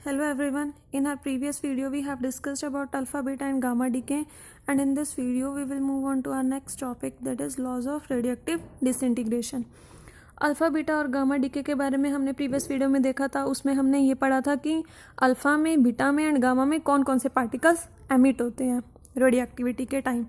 Hello everyone, in our previous video we have discussed about alpha, beta and gamma decay, and in this video we will move on to our next topic, that is laws of radioactive disintegration. Alpha beta और gamma DK के बारे में हमने previous video में देखा था। उसमें हमने ये पढ़ा था कि अल्फ़ा में, बीटा में एंड गामा में कौन कौन से पार्टिकल्स एमिट होते हैं रेडियोएक्टिविटी के टाइम।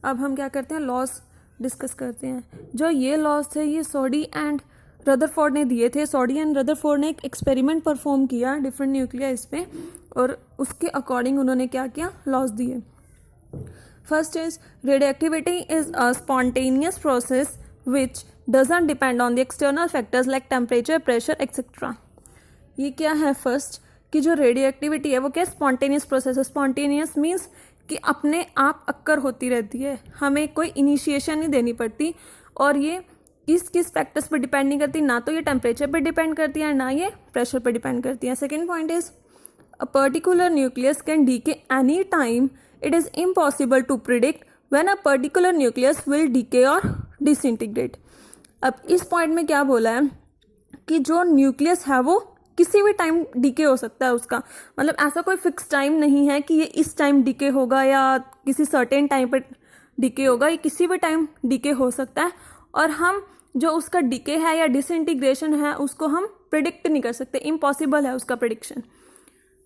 अब हम क्या करते हैं, लॉज डिस्कस करते हैं। जो ये लॉज थे ये सॉडी एंड रदरफोर्ड ने दिए थे। सॉडी एंड रदरफोर्ड ने एक एक्सपेरिमेंट परफॉर्म किया डिफरेंट न्यूक्लियस पे, और उसके अकॉर्डिंग उन्होंने क्या किया, लॉज दिए। First is radioactivity is a spontaneous process which doesn't depend on the external factors like temperature, pressure etcetera. ये क्या है फर्स्ट, कि जो रेडियोएक्टिविटी है वो क्या स्पॉन्टेनियस प्रोसेस है। स्पॉन्टेनियस मीन्स कि अपने आप अक्कर होती रहती है, हमें कोई इनिशिएशन नहीं देनी पड़ती, और ये किस फैक्टर्स पर डिपेंड नहीं करती, ना तो ये टेम्परेचर पे डिपेंड करती है ना ये प्रेशर पे डिपेंड करती है। Second point is a particular nucleus can decay any time, it is impossible to predict when a particular nucleus will decay और डिसइंटीग्रेट। अब इस पॉइंट में क्या बोला है कि जो न्यूक्लियस है वो किसी भी टाइम डीके हो सकता है उसका, मतलब ऐसा कोई फिक्स टाइम नहीं है कि ये इस टाइम डीके होगा या किसी सर्टेन टाइम पर डीके होगा, ये किसी भी टाइम डीके हो सकता है, और हम जो उसका डीके है या डिसइंटीग्रेशन है उसको हम प्रिडिक्ट नहीं कर सकते, इम्पॉसिबल है उसका prediction.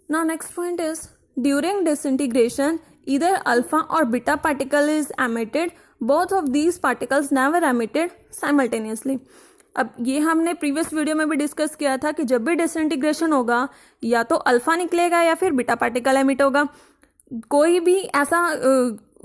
Now next point is during disintegration either alpha और beta particle is emitted, both of these particles never emitted simultaneously. अब ये हमने प्रीवियस वीडियो में भी डिस्कस किया था कि जब भी डिसइंटीग्रेशन होगा या तो अल्फा निकलेगा या फिर बीटा पार्टिकल एमिट होगा। कोई भी ऐसा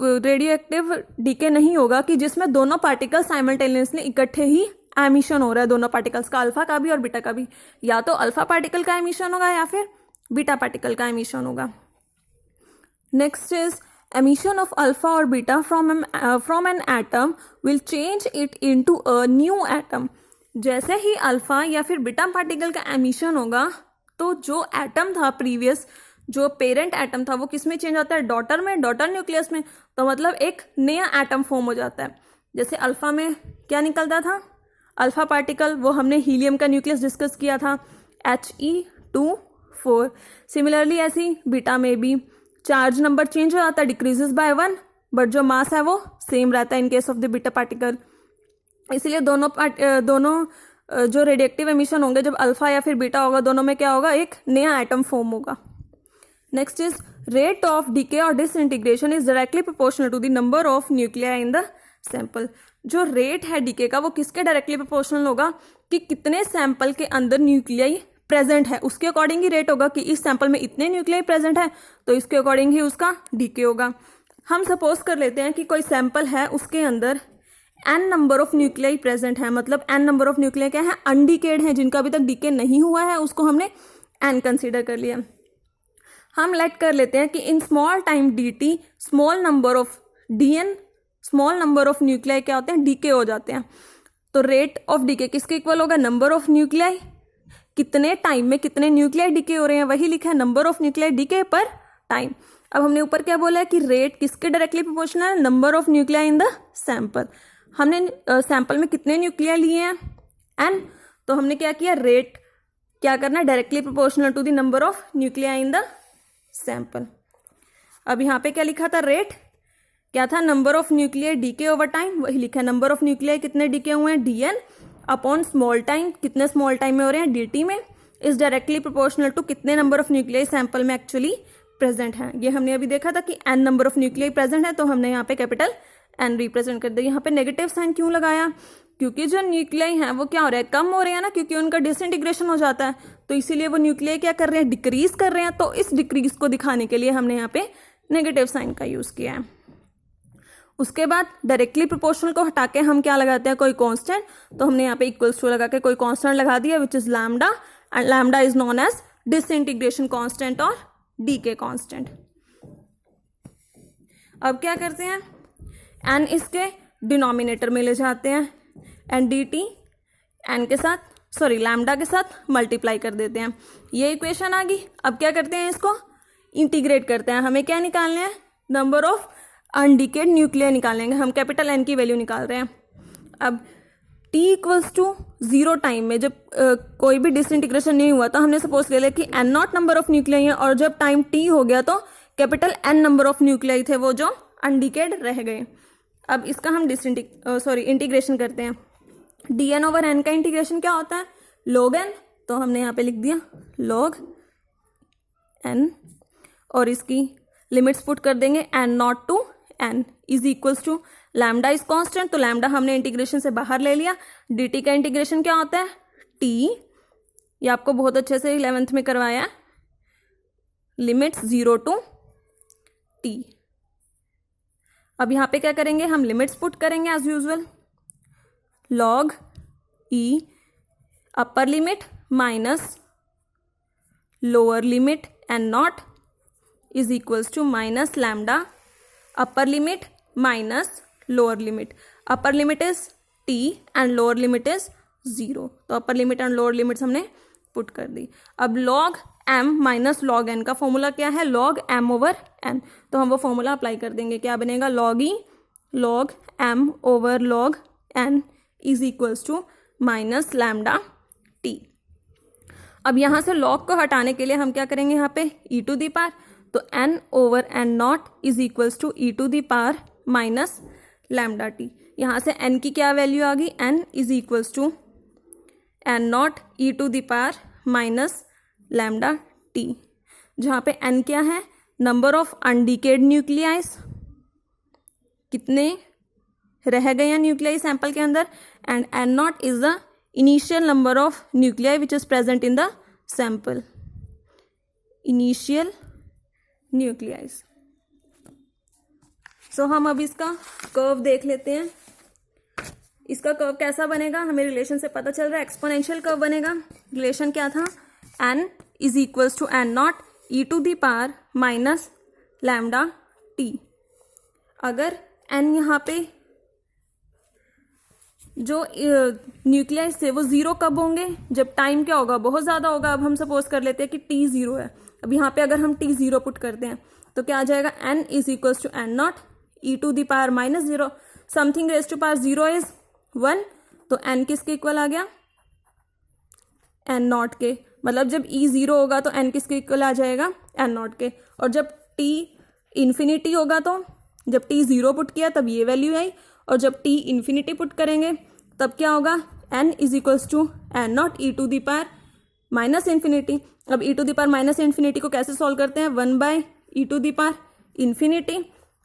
रेडियोएक्टिव डीके नहीं होगा कि जिसमें दोनों पार्टिकल साइमल्टेनियसली इकट्ठे ही एमिशन हो रहा है, दोनों पार्टिकल्स का, अल्फा का भी और बीटा का भी। या तो अल्फा पार्टिकल का एमिशन होगा या फिर बीटा पार्टिकल का एमिशन होगा। Next is emission of alpha or beta from an atom will change it into a new atom। जैसे ही अल्फा या फिर बीटा पार्टिकल का एमिशन होगा तो जो एटम था प्रीवियस, जो पेरेंट एटम था, वो किस में चेंज होता है, डॉटर में, डॉटर न्यूक्लियस में। तो मतलब एक नया एटम फॉर्म हो जाता है। जैसे अल्फा में क्या निकलता था, अल्फा पार्टिकल, वो हमने हीलियम का न्यूक्लियस डिस्कस किया था, He2 4। सिमिलरली ऐसी बीटा में भी चार्ज नंबर चेंज हो जाता है, डिक्रीजेस बाय 1, बट जो मास है वो सेम रहता है in case of the beta particle. इसलिए दोनों जो रेडियोएक्टिव एमिशन होंगे जब अल्फा या फिर बीटा होगा, दोनों में क्या होगा, एक नया एटम फॉर्म होगा। Next is rate of decay और disintegration is directly proportional to the number of nuclei in the sample. जो रेट है डीके का वो किसके डायरेक्टली प्रोपोर्शनल होगा, कि कितने सैंपल के अंदर न्यूक्लियाई प्रेजेंट है, उसके अकॉर्डिंग ही रेट होगा कि इस सैंपल में इतने न्यूक्लियाई प्रेजेंट है तो इसके अकॉर्डिंग ही उसका डीके होगा। हम सपोज कर लेते हैं कि कोई सैंपल है, उसके अंदर n number of nuclei present है, मतलब n नंबर ऑफ न्यूक्लियाई क्या है, अनडीकेड है, जिनका अभी तक डीके नहीं हुआ है, उसको हमने n कंसीडर कर लिया। हम लेट कर लेते हैं कि in small time dt small number of dn small number of nuclei क्या होते हैं, डीके हो जाते हैं। तो रेट ऑफ डीके किसके इक्वल होगा, नंबर ऑफ न्यूक्लियाई, कितने टाइम में कितने न्यूक्लियाई डीके हो रहे हैं, वही लिखा है नंबर ऑफ न्यूक्लियाई डीके पर टाइम। अब हमने ऊपर क्या बोला है कि रेट किसके डायरेक्टली प्रोपोर्शनल है, number of nuclei in the sample. हमने सैंपल में कितने न्यूक्लियाई लिए हैं, n, तो हमने क्या किया, रेट क्या करना है, directly proportional to the number of nuclei in the sample. अब यहाँ पे क्या लिखा था, रेट क्या था, number of nuclei decay over time, वही लिखा है नंबर ऑफ न्यूक्लियाई कितने डीके हुए हैं, dn अपॉन स्मॉल टाइम, कितने स्मॉल टाइम में हो रहे हैं, dt में, इज डायरेक्टली प्रोपोर्शनल टू कितने नंबर ऑफ न्यूक्लियाई सैंपल में एक्चुअली प्रेजेंट है। ये हमने अभी देखा था कि n number of nuclei present है, तो हमने यहाँ पे कैपिटल n रिप्रेजेंट कर दिया। यहाँ पे नेगेटिव साइन क्यों लगाया, क्योंकि जो न्यूक्लियाई हैं वो क्या हो रहा है, कम हो रहे हैं ना, क्योंकि उनका डिसइंटीग्रेशन हो जाता है, तो इसीलिए वो न्यूक्लियाई क्या कर रहे हैं, डिक्रीज कर रहे हैं। तो इस डिक्रीज को दिखाने के लिए हमने यहाँ पे नेगेटिव साइन का यूज किया है। उसके बाद डायरेक्टली प्रोपोर्शनल को हटा के हम क्या लगाते हैं, कोई कांस्टेंट, तो हमने यहाँ पे इक्वल्स टू लगा के कोई कांस्टेंट लगा दिया which is lambda, and lambda is known as disintegration constant और डीके कांस्टेंट। अब क्या करते हैं, n इसके डिनोमिनेटर में ले जाते हैं, एंड dt n के साथ, सॉरी लैम्डा के साथ मल्टीप्लाई कर देते हैं। ये इक्वेशन आ गई। अब क्या करते हैं, इसको इंटीग्रेट करते हैं। हमें क्या निकालने हैं, नंबर ऑफ अनडीकेड न्यूक्लियर निकालेंगे, हम कैपिटल N की वैल्यू निकाल रहे हैं। अब t इक्वल्स टू 0 टाइम में जब कोई भी डिसइंटीग्रेशन नहीं हुआ तो हमने सपोज ले लिया कि n not number of nuclei है, और जब टाइम t हो गया तो capital N number of nuclei थे वो जो अनडिकेड रह गए। अब इसका हम इंटीग्रेशन करते हैं। dn ओवर n का इंटीग्रेशन क्या होता है? log n, तो हमने यहाँ पे लिख दिया log n, और इसकी लिमिट्स पुट कर देंगे n naught to n is equals to lambda is constant, तो लैम्डा हमने इंटीग्रेशन से बाहर ले लिया। dt का इंटीग्रेशन क्या होता है? t, ये आपको बहुत अच्छे से 11th में करवाया, लिमिट्स 0 टू t। अब यहाँ पे क्या करेंगे? हम लिमिट्स पुट करेंगे as usual, log e upper limit minus lower limit n not is equals to minus lambda upper limit minus lower limit. Upper limit is t and lower limit is 0, तो upper limit and lower limits हमने put कर दी। अब log m minus log n का formula क्या है? log m over n, तो हम वो फॉर्मूला अप्लाई कर देंगे। क्या बनेगा? log e log m over log n is equals to minus lambda t। अब यहाँ से log को हटाने के लिए हम क्या करेंगे? यहाँ पे e टू दी पावर, तो n over n not is equals to e to the power minus lambda t। यहाँ से n की क्या वैल्यू आ गई? n is equals to n naught e to the power minus lambda t, जहाँ पे n क्या है? नंबर ऑफ अनडिकेड न्यूक्लियाइज, कितने रह गए हैं न्यूक्लियाई सैंपल के अंदर, and n not is the initial number of nuclei which is present in the sample, initial nucleis. So हम अब इसका कर्व देख लेते हैं। इसका कर्व कैसा बनेगा? हमें रिलेशन से पता चल रहा है, एक्सपोनेंशियल कर्व बनेगा। रिलेशन क्या था? n is equals to n naught e to the power minus lambda t। अगर n यहाँ पे जो न्यूक्लियाइज थे वो 0 कब होंगे? जब टाइम क्या होगा? बहुत ज़्यादा होगा। अब हम सपोज कर लेते हैं कि t 0 है। अब यहाँ पे अगर हम t 0 पुट करते हैं तो क्या आ जाएगा? n is equals to n naught e to the power minus 0, something raise to power 0 is 1, तो n किसके इक्वल आ गया? n नॉट के। मतलब जब e 0 होगा तो n किसके इक्वल आ जाएगा? n नॉट के। और जब t इन्फिनिटी होगा तो जब t 0 पुट किया तब ये वैल्यू आई, और जब t इन्फिनिटी पुट करेंगे तब क्या होगा? n is equals to n naught e to the power minus infinity. अब e to the power minus infinity को कैसे सॉल्व करते हैं? 1 by e to the power infinity,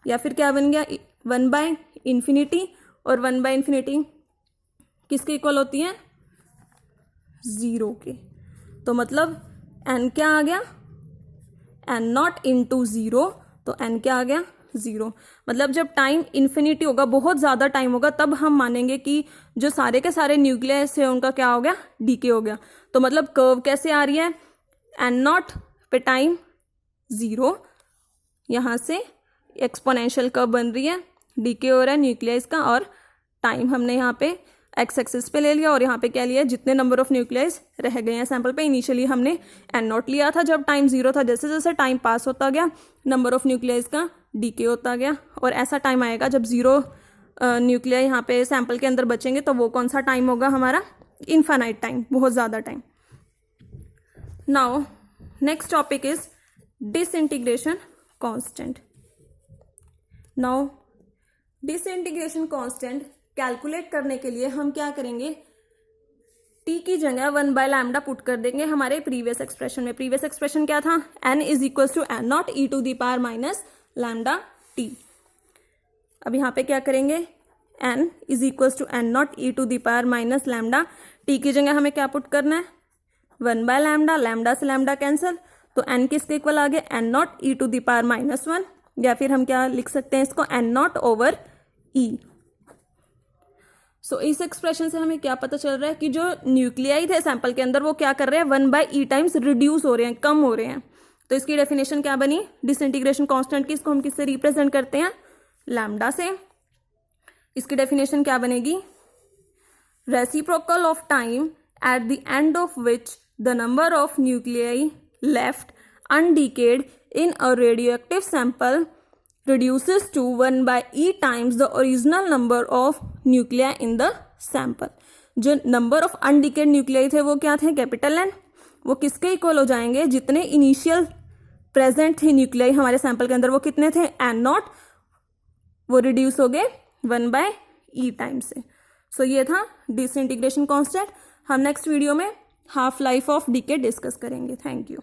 या फिर क्या बन गया? 1 बाय इन्फिनिटी, और 1 बाय इन्फिनिटी किसके इक्वल होती है? 0 के। तो मतलब n क्या आ गया? n नॉट इंटू 0, तो n क्या आ गया? 0। मतलब जब टाइम इन्फिनिटी होगा, बहुत ज़्यादा टाइम होगा, तब हम मानेंगे कि जो सारे के सारे न्यूक्लियस है उनका क्या हो गया? डीके हो गया। तो मतलब कर्व कैसे आ रही है? n नॉट पे टाइम 0, यहाँ से एक्सपोनेंशियल कर्व बन रही है, डीके हो रहा है न्यूक्लियस का, और टाइम हमने यहाँ पे एक्स एक्सिस पे ले लिया, और यहाँ पे क्या लिया? जितने नंबर ऑफ न्यूक्लियस रह गए हैं सैंपल पे। इनिशियली हमने n नॉट लिया था जब टाइम 0 था, जैसे जैसे टाइम पास होता गया नंबर ऑफ न्यूक्लियस का डीके होता गया, और ऐसा टाइम आएगा जब 0 न्यूक्लिया यहाँ पे सैंपल के अंदर बचेंगे, तो वो कौन सा टाइम होगा हमारा? इनफाइनाइट टाइम, बहुत ज़्यादा time. Now next topic is disintegration constant. Now disintegration constant calculate करने के लिए हम क्या करेंगे? t की जगह 1 बाय लैम्डा पुट कर देंगे हमारे प्रीवियस एक्सप्रेशन में। प्रीवियस एक्सप्रेशन क्या था? n is equal to n naught e to the power minus lambda t। अब यहाँ पे क्या करेंगे? n is equal to n naught e to the power minus lambda t की जगह हमें क्या पुट करना है? 1 बाय लैम्डा, लैम्डा से लैम्डा कैंसिल, तो n किसके इक्वल आ गया? n naught e to the power minus 1, या फिर हम क्या लिख सकते हैं इसको? n not over e। सो इस एक्सप्रेशन से हमें क्या पता चल रहा है कि जो न्यूक्लियाई थे सैंपल के अंदर वो क्या कर रहे हैं? 1 बाय ई टाइम्स रिड्यूस हो रहे हैं, कम हो रहे हैं। तो इसकी डेफिनेशन क्या बनी डिसइंटीग्रेशन कांस्टेंट की? इसको हम किससे रिप्रेजेंट करते हैं? लैम्डा से। इसकी डेफिनेशन क्या बनेगी? Reciprocal of time at the end of which the number of nuclei left undecayed in a radioactive sample reduces to 1 by e times the original number of nuclei in the sample. जो number of अनडिकेड nuclei थे वो क्या थे, capital N, वो किसके equal हो जाएंगे, जितने इनिशियल प्रेजेंट थे न्यूक्लियाई हमारे सैंपल के अंदर वो कितने थे, N0, वो रिड्यूस हो गए 1/E टाइम से। सो ये था डिसइंटीग्रेशन कांस्टेंट। हम नेक्स्ट वीडियो में half life of decay discuss करेंगे। Thank you.